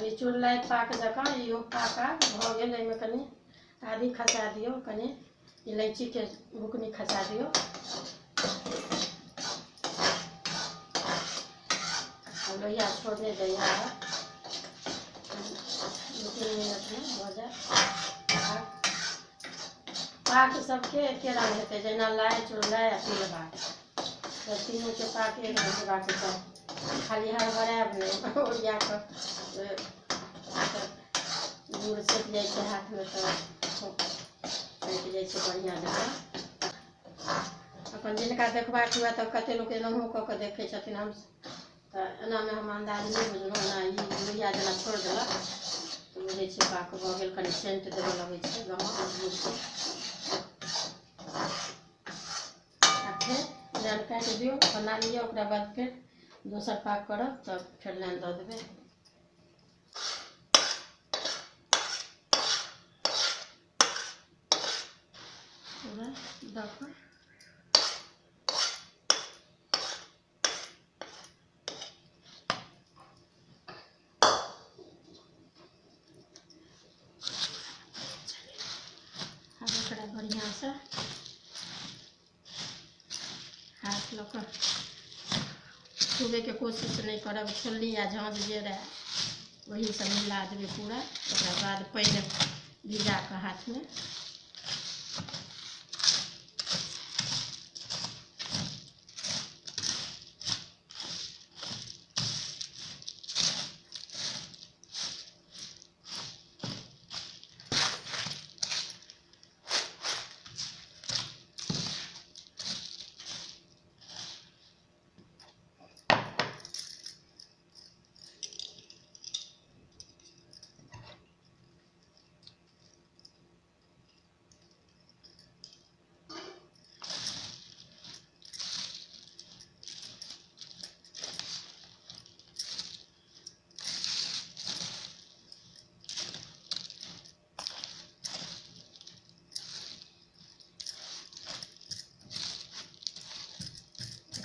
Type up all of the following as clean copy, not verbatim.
अभी चूल्हा पाक जकाँ इहो पाका भऽ गेल। एहिमे कनि आदी खसा दियौ, कनि इलायचीके बुकनी खसा दियौ। लोहिया छोड़ने दैया 2-3 मिनट में हो जाए। पाक सबके एके रंग हेतै, जेना लाइ, चूल्हा आ तिलबा, तीनों के पाक एक रंग हेबाक चाही। खाली हड़बड़ाएब नहि, ओरिया कऽ गुड़ सेक जाइ छै हाथमे तऽ कटि जाइ छै बढ़िआँ जकाँ। अपन जिनका देखबाक हुए तऽ कतेक लोक एनाहु कऽ कऽ देखै छथिन। हम तऽ एनामे हम अन्दाज नहि बुझलहुँ, ओना ई लोहिया जेना छोड़ि देलक तऽ बुझै छियै पाक भऽ गेल। कनि सेंट देबऽ लगै छै गहूँम गुड़के। आ फेर लाइन काटि दियौ, बना लिअ। ओकरा बाद फेर दोसर पाक करब तब फेर लाइन दऽ देबै। पूरा दऽ कऽ ओकरा बढ़िआँसँ हाथ लऽ कऽ छुबैके कोशिश नहीं करब। छोलनी या झाँझ जे रहै वही सब मिला देबै पूरा। ओकरा बाद पानि भिजा कऽ हाथ में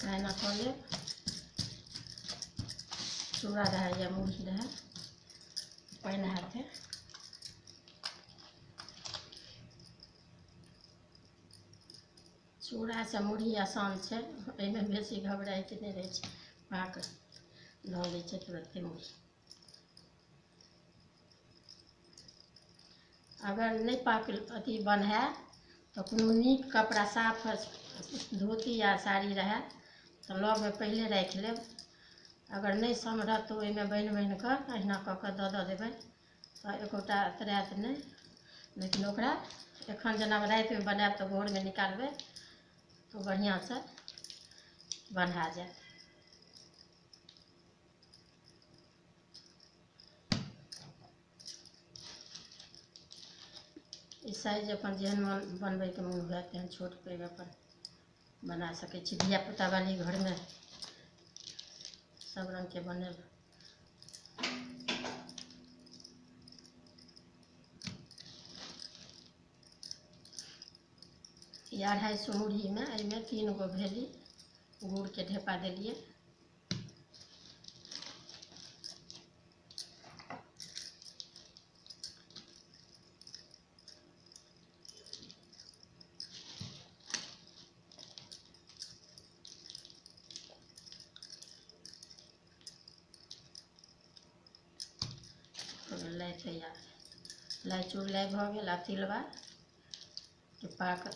एना कऽ लेब। चूड़ा रहै या मुरही रहै, पानि हाथे चूड़ा से मुरही आसान छै, एहिमे बेसी घबराइके नहि रहै छै। पाक धऽ दै छै तुरत्ते मुरही। अगर नहीं पाक अथी बन्है तऽ कोनो नीक कपड़ा साफ धोती या साड़ी रहै तऽ लगमे पहिले राखि लेब। अगर नहीं सम्हरत तऽ ओहिमे बान्हि कऽ अहिना कऽ कऽ दऽ देबै तऽ एकोटा अतराइत नहीं। लेकिन ओकरा एखन जेना रातिमे बनाएब तऽ भोरमे निकालबै तो बढ़िया से बन्हा जाए। ई साइज अपन जेहन बनबै के मोन हुए तेहन छोट पैघ अपन बना सकै छी। धिया पुता वाली घर में सब रंग के बनेल। ई 250 मुरही में एहिमे 3 गो भेली गुड़ के ढेपा देलिए। लाई तैयार, लाई चूर लाई भऽ गेल। आ तिलबा के पाक